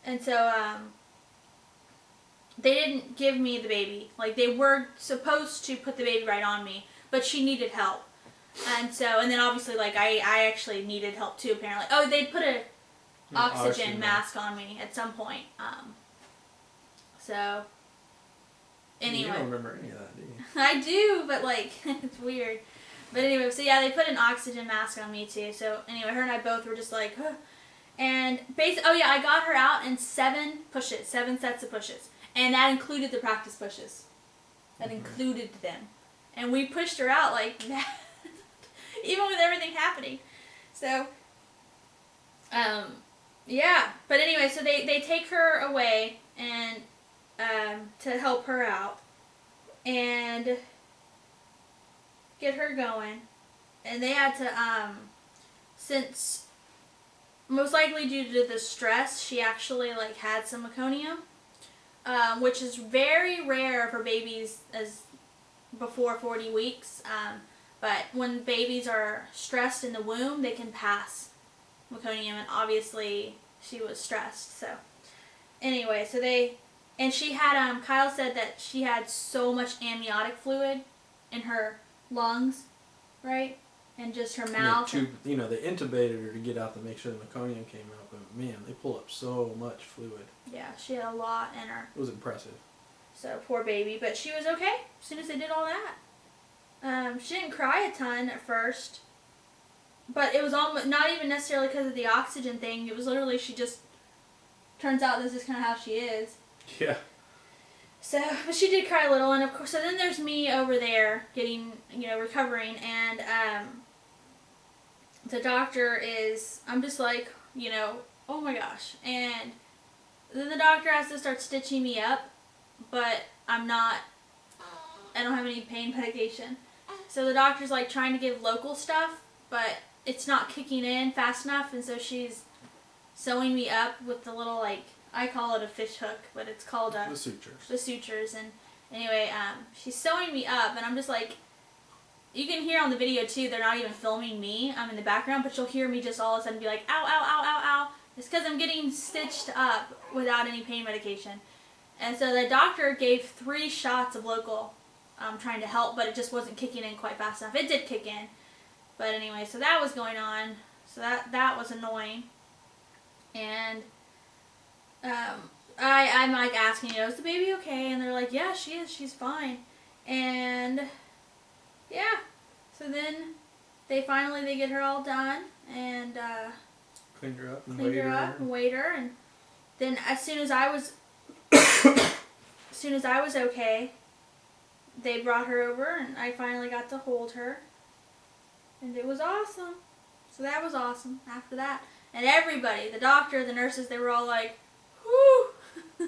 And so, they didn't give me the baby. Like, they were supposed to put the baby right on me, but she needed help. And then obviously, like, I actually needed help too, apparently. Oh, they put a oxygen mask on me at some point. So, anyway. You don't remember any of that, do you? I do, but, like, it's weird. But anyway, so yeah, they put an oxygen mask on me too. So anyway, her and I both were just like, huh. And basically, oh yeah, I got her out in 7 sets of pushes. And that included the practice pushes. That included them. And we pushed her out like that. Even with everything happening. So, yeah. But anyway, so they take her away and to help her out. And get her going. And they had to, since most likely due to the stress, she actually like had some meconium. Which is very rare for babies as before 40 weeks. But when babies are stressed in the womb, they can pass meconium, and obviously she was stressed. So anyway, and she had, Kyle said that she had so much amniotic fluid in her lungs, right? And just her mouth. They intubated her to get out to make sure the meconium came out, but man, they pull up so much fluid. Yeah, she had a lot in her. It was impressive. So, poor baby, but she was okay as soon as they did all that. She didn't cry a ton at first, but it was almost not even necessarily because of the oxygen thing. It was literally turns out this is kind of how she is. Yeah. So, but she did cry a little, and of course, so then there's me over there getting, recovering, and the doctor I'm just like, oh my gosh. And then the doctor has to start stitching me up, but I don't have any pain medication. So the doctor's like trying to give local stuff, but it's not kicking in fast enough, and so she's sewing me up with the little, like, I call it a fish hook, but it's called the sutures. The sutures. And anyway, she's sewing me up, and I'm just like, you can hear on the video too, they're not even filming me. I'm in the background, but you'll hear me just all of a sudden be like, ow, ow, ow, ow, ow. It's because I'm getting stitched up without any pain medication. And so the doctor gave 3 shots of local, trying to help, but it just wasn't kicking in quite fast enough. It did kick in. But anyway, so that was going on. So that was annoying. And I'm like asking, is the baby okay? And they're like, yeah, she is. She's fine. And yeah. So then they get her all done and cleaned her up and weighed her. And then as soon as I was okay, they brought her over, and I finally got to hold her. And it was awesome. So that was awesome after that. And everybody, the doctor, the nurses, they were all like, whoo!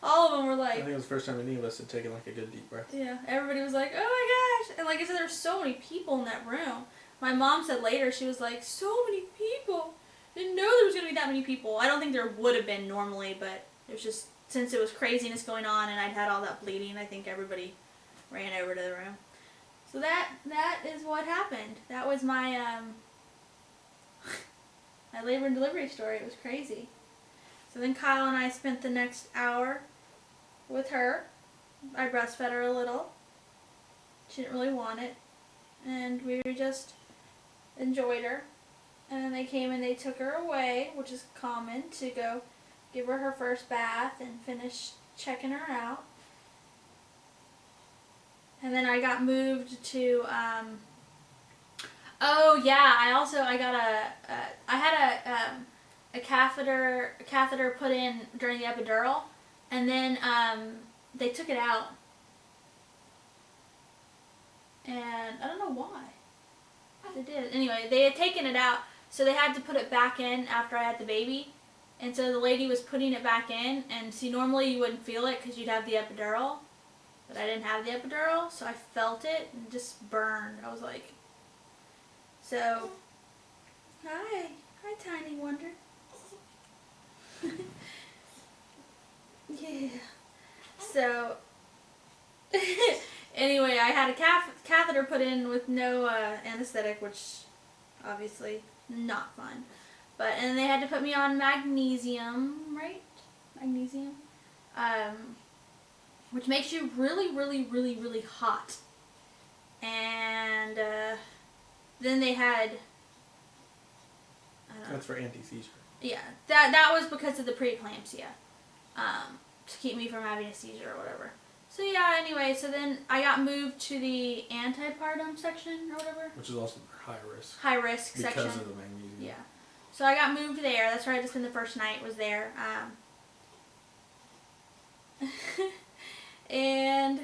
All of them were like... I think it was the first time any of us had taken like a good deep breath. Yeah, everybody was like, oh my gosh. And like I said, there were so many people in that room. My mom said later, she was like, so many people. Didn't know there was going to be that many people. I don't think there would have been normally, but it was just, since it was craziness going on and I'd had all that bleeding, I think everybody ran over to the room. So that is what happened. That was my my labor and delivery story. It was crazy. So then Kyle and I spent the next hour with her. I breastfed her a little. She didn't really want it. And we just enjoyed her. And then they came and they took her away, which is common, to go give her first bath and finish checking her out. And then I got moved to, oh yeah, I got I had a catheter put in during the epidural, and then they took it out. And I don't know why. They did. Anyway, they had taken it out, so they had to put it back in after I had the baby. And so the lady was putting it back in, and see, normally you wouldn't feel it because you'd have the epidural. But I didn't have the epidural, so I felt it and just burned. I was like, so, hi, Tiny Wonder. Yeah. So, anyway, I had a catheter put in with no anesthetic, which obviously not fun. And they had to put me on magnesium, right? Magnesium, which makes you really, really, really, really hot. And then they had. That's for anti-seizure. Yeah, that was because of the preeclampsia, to keep me from having a seizure or whatever. So yeah, anyway, so then I got moved to the antepartum section or whatever. Which is also high risk. High risk section. Because of the magnesium. Yeah. So I got moved there. That's where I just spent the first night, was there. And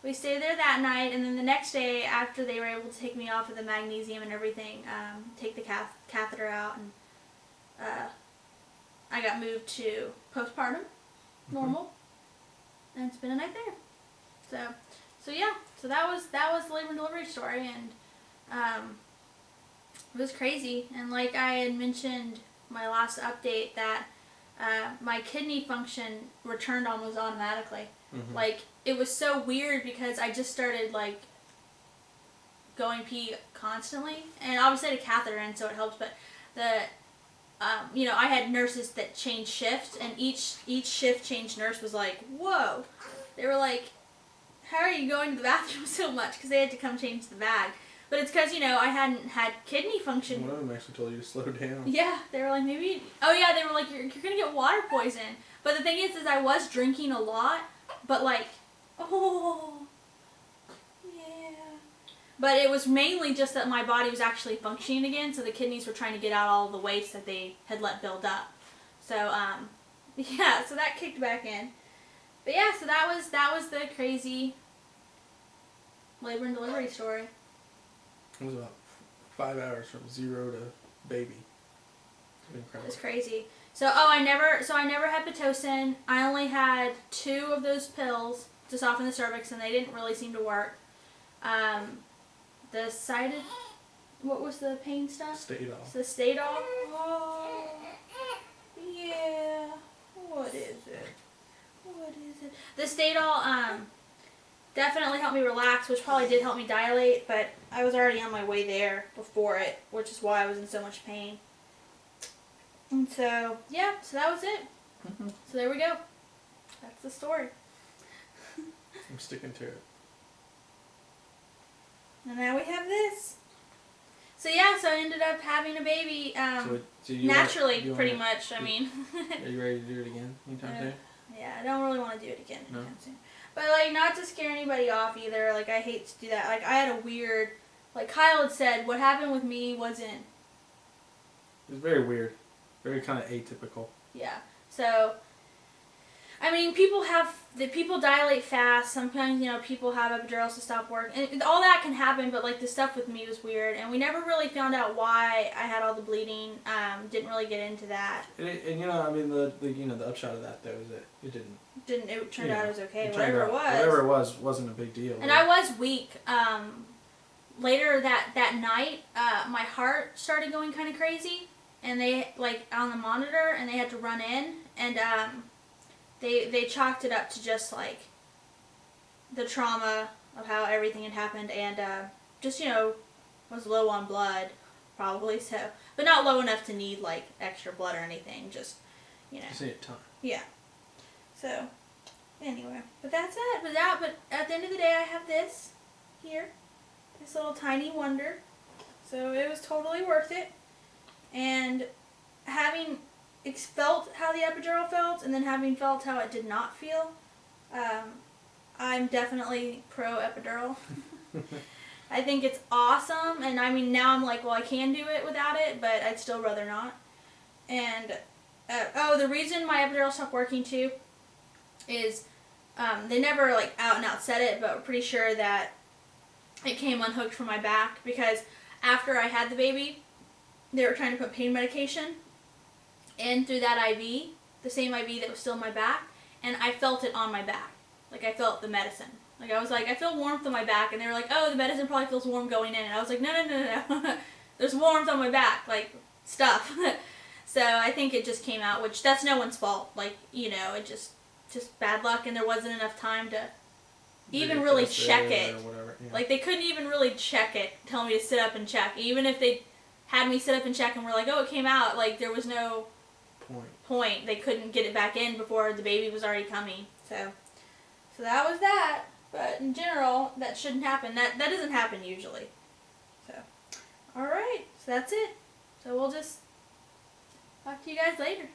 we stayed there that night, and then the next day, after they were able to take me off of the magnesium and everything, take the catheter out, and I got moved to postpartum, normal, and spent a night there. So yeah, so that was the labor and delivery story, and it was crazy. And like I had mentioned my last update, that my kidney function returned almost automatically. Mm-hmm. Like, it was so weird because I just started like going pee constantly, and obviously I had a catheter in, so it helps. But I had nurses that changed shifts, and each shift change nurse was like, "Whoa!" They were like, "How are you going to the bathroom so much?" Because they had to come change the bag. But it's because, I hadn't had kidney function. One of them actually told you to slow down. Yeah, they were like, maybe. Oh yeah, they were like, you're gonna get water poison. But the thing is I was drinking a lot, but like, oh, yeah. But it was mainly just that my body was actually functioning again, so the kidneys were trying to get out all the waste that they had let build up. So yeah, so that kicked back in. But yeah, so that was the crazy labor and delivery story. It was about 5 hours from 0 to baby. Incredible. It was crazy. So I never had Pitocin. I only had 2 of those pills to soften the cervix, and they didn't really seem to work. The cited, what was the pain stuff? Stadol. The Stadol. Oh, yeah. What is it? The Stadol definitely helped me relax, which probably did help me dilate, but I was already on my way there before it, which is why I was in so much pain. And so, yeah, so that was it. Mm-hmm. So there we go. That's the story. I'm sticking to it. And now we have this. So yeah, so I ended up having a baby naturally, pretty much. I mean. Are you ready to do it again anytime soon? Yeah, I don't really want to do it again anytime No. soon. But like, not to scare anybody off either. Like, I hate to do that. Like, I had a weird, like Kyle had said, what happened with me wasn't. It was very weird, very kind of atypical. Yeah. So, I mean, people dilate fast. Sometimes, people have epidurals to stop working. And all that can happen, but like the stuff with me was weird. And we never really found out why I had all the bleeding. Didn't really get into that. And I mean, the upshot of that though is that it didn't. It turned out it was okay. Whatever it was wasn't a big deal. And I was weak. Later that night, my heart started going kind of crazy, and they on the monitor, and they had to run in, and they chalked it up to just like the trauma of how everything had happened, and just was low on blood, probably so, but not low enough to need like extra blood or anything. Just Just need time. Yeah. So, anyway, but that's it. But at the end of the day, I have this here, this little tiny wonder. So it was totally worth it. And having felt how the epidural felt, and then having felt how it did not feel, I'm definitely pro epidural. I think it's awesome, and I mean, now I'm like, well, I can do it without it, but I'd still rather not. And the reason my epidural stopped working too is they never like out and out said it, but we're pretty sure that it came unhooked from my back, because after I had the baby, they were trying to put pain medication in through that IV, the same IV that was still in my back, and I felt it on my back. Like, I felt the medicine. Like, I was like, I feel warmth on my back, and they were like, oh, the medicine probably feels warm going in, and I was like, no. There's warmth on my back, like, stuff. So I think it just came out, which that's no one's fault. Like, it just bad luck, and there wasn't enough time to even really check it. Or whatever, yeah. Like, they couldn't even really check it, tell me to sit up and check. Even if they had me sit up and check, and we're like, oh, it came out. Like, there was no point. They couldn't get it back in before the baby was already coming. So that was that. But in general, that shouldn't happen. That doesn't happen usually. So, all right. So that's it. So we'll just talk to you guys later.